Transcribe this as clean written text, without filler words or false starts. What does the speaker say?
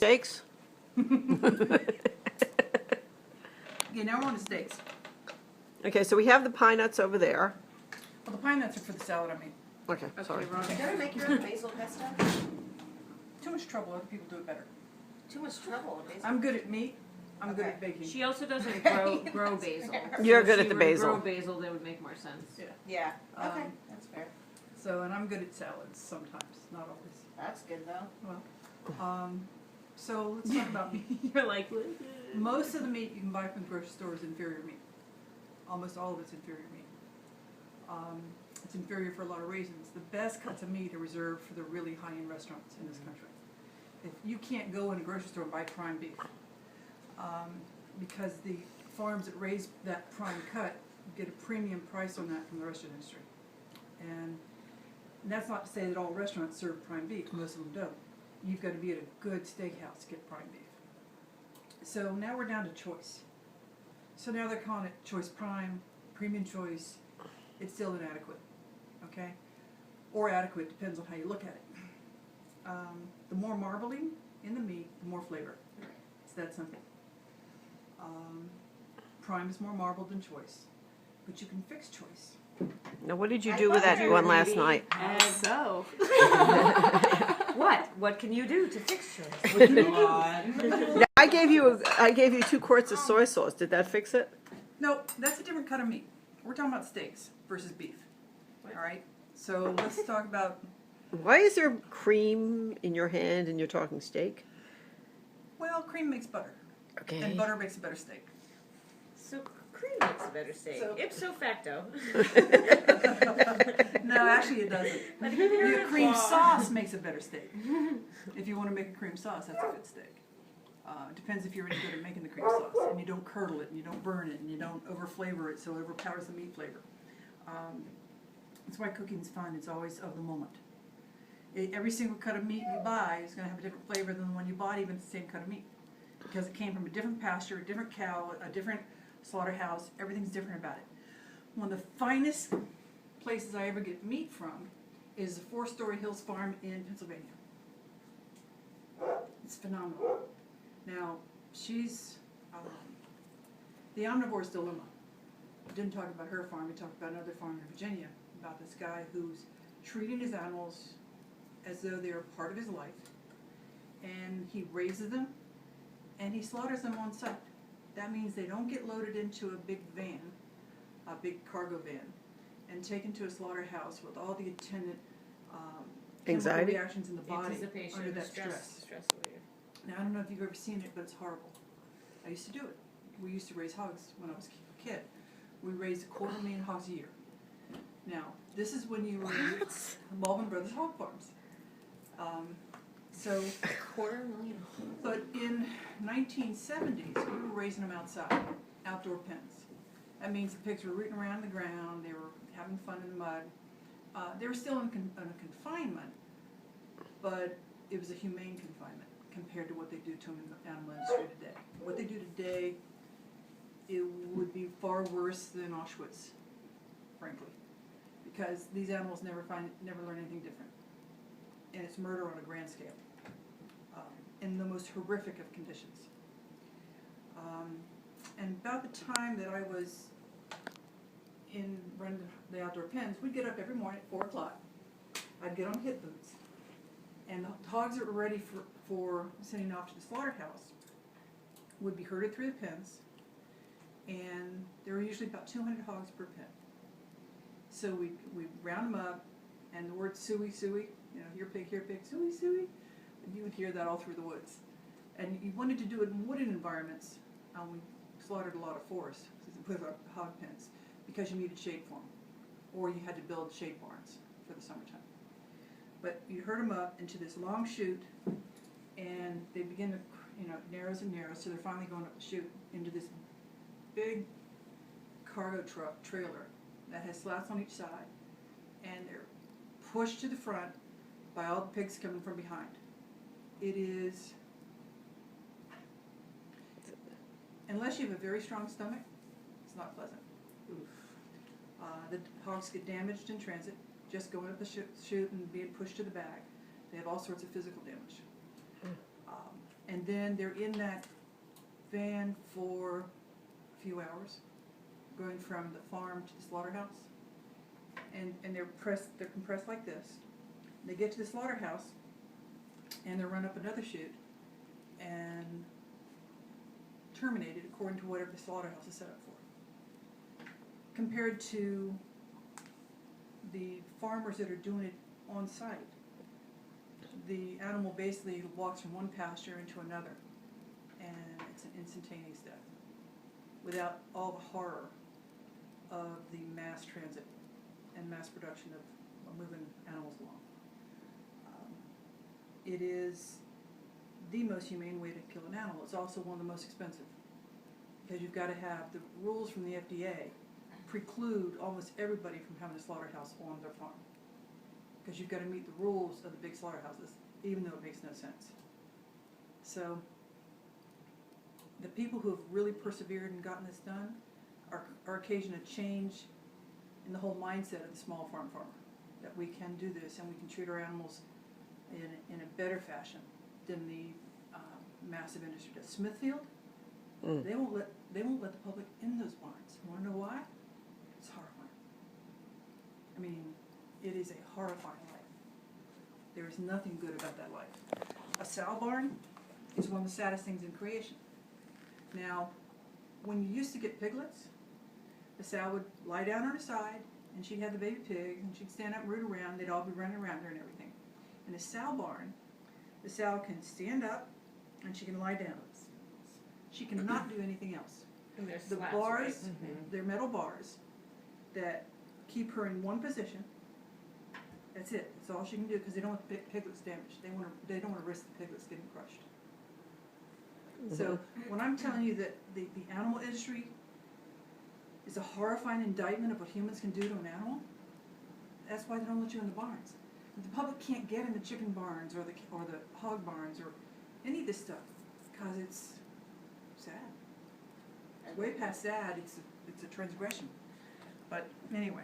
Steaks? Okay, now we're on to steaks. Okay, so we have the pine nuts over there. Well, the pine nuts are for the salad I made. Okay, sorry. Did you ever make your own basil pesto? Too much trouble, other people do it better. Too much trouble. Basil. I'm good at meat, I'm good Okay. at baking. She also doesn't grow basil. You're So good if at the she were to basil. grow basil, that would make more sense. Yeah. Yeah. Okay, Um, that's fair. So, and I'm good at salads sometimes, not always. That's good though. Well, so let's talk about meat. You're like, Most of the meat you can buy from the grocery store is inferior meat. Almost all of it's inferior meat. It's inferior for a lot of reasons. The best cuts of meat are reserved for the really high-end restaurants in this country. If you can't go in a grocery store and buy prime beef, because the farms that raise that prime cut get a premium price on that from the rest of the industry. And that's not to say that all restaurants serve prime beef, most of them don't. You've got to be at a good steakhouse to get prime beef. So now we're down to choice. So now they're calling it choice prime, premium choice. It's still inadequate, okay? Or adequate, depends on how you look at it. The more marbling in the meat, the more flavor. It's that simple. Prime is more marbled than choice, but you can fix choice. Now, what did you do with that one last night? and so. What? What can you do to fix choice? Now, I gave you 2 quarts of soy sauce. Did that fix it? No, that's a different cut of meat. We're talking about steaks versus beef. All right? So let's talk about, Why is there cream in your hand and you're talking steak? well, cream makes butter, Okay. and butter makes a better steak. So cream makes a better steak. So- Ipso facto. No, actually it doesn't. Your cream sauce makes a better steak. If you want to make a cream sauce, that's a good steak. It depends if you're any good at making the cream sauce, and you don't curdle it, and you don't burn it, and you don't over-flavor it so it overpowers the meat flavor. That's why cooking's fun. It's always of the moment. Every single cut of meat you buy is going to have a different flavor than the one you bought, even the same cut of meat, because it came from a different pasture, a different cow, a different slaughterhouse. Everything's different about it. One of the finest places I ever get meat from is the 4-Story Hills Farm in Pennsylvania. It's phenomenal. Now, she's the omnivore's dilemma. We didn't talk about her farm, we talked about another farm in Virginia, about this guy who's treating his animals as though they're a part of his life, and he raises them, and he slaughters them on site. That means they don't get loaded into a big van, a big cargo van, and taken to a slaughterhouse with all the attendant chemical Anxiety? reactions in the body Anticipation, under that stress. stress. Now, I don't know if you've ever seen it, but it's horrible. I used to do it. We used to raise hogs when I was a kid. We raised 250,000 hogs a year. Now, this is when you were in Malvin Brothers Hog Farms. So, $250,000. but in 1970s, we were raising them outside, outdoor pens. That means the pigs were rooting around the ground, they were having fun in the mud. They were still in a confinement, but it was a humane confinement compared to what they do to them in the animal industry today. What they do today, it would be far worse than Auschwitz, frankly, because these animals never learn anything different, and it's murder on a grand scale, in the most horrific of conditions. And about the time that I was in running the outdoor pens, we'd get up every morning at 4 o'clock. I'd get on hip boots, and the hogs that were ready for sending off to the slaughterhouse would be herded through the pens, and there were usually about 200 hogs per pen. So we round them up, and the word suey, suey, here pig, suey, suey, and you would hear that all through the woods. And you wanted to do it in wooded environments. We slaughtered a lot of forests with our hog pens because you needed shade for them, or you had to build shade barns for the summertime. But you herd them up into this long chute, and they begin to, narrows and narrows, so they're finally going up the chute into this big cargo truck trailer that has slats on each side, and they're pushed to the front by all the pigs coming from behind. It is, unless you have a very strong stomach, it's not pleasant. The hogs get damaged in transit, just going up the chute and being pushed to the back. They have all sorts of physical damage. And then they're in that van for a few hours, going from the farm to the slaughterhouse. And they're compressed like this. They get to the slaughterhouse, and they're run up another chute, and terminated according to whatever the slaughterhouse is set up for. Compared to the farmers that are doing it on site, the animal basically walks from one pasture into another, and it's an instantaneous death, without all the horror of the mass transit and mass production of moving animals along. It is the most humane way to kill an animal. It's also one of the most expensive, because you've got to have the rules from the FDA preclude almost everybody from having a slaughterhouse on their farm, because you've got to meet the rules of the big slaughterhouses, even though it makes no sense. So the people who have really persevered and gotten this done are occasioning a change in the whole mindset of the small farm farmer, that we can do this and we can treat our animals in a better fashion than the massive industry does. Smithfield, they won't let the public in those barns. You want to know why? It's horrifying. I mean, it is a horrifying life. There is nothing good about that life. A sow barn is one of the saddest things in creation. Now, when you used to get piglets, the sow would lie down on her side, and she'd have the baby pig, and she'd stand up and root around. They'd all be running around her and everything. In a sow barn, the sow can stand up, and she can lie down. She cannot do anything else. And there's The slats, bars, right? they're metal bars that keep her in one position. That's it. That's all she can do, because they don't want the piglets damaged. They don't want to risk the piglets getting crushed. So when I'm telling you that the animal industry is a horrifying indictment of what humans can do to an animal, that's why they don't let you in the barns. The public can't get in the chicken barns or the hog barns or any of this stuff, because it's sad. It's way past sad. It's a transgression. But anyway.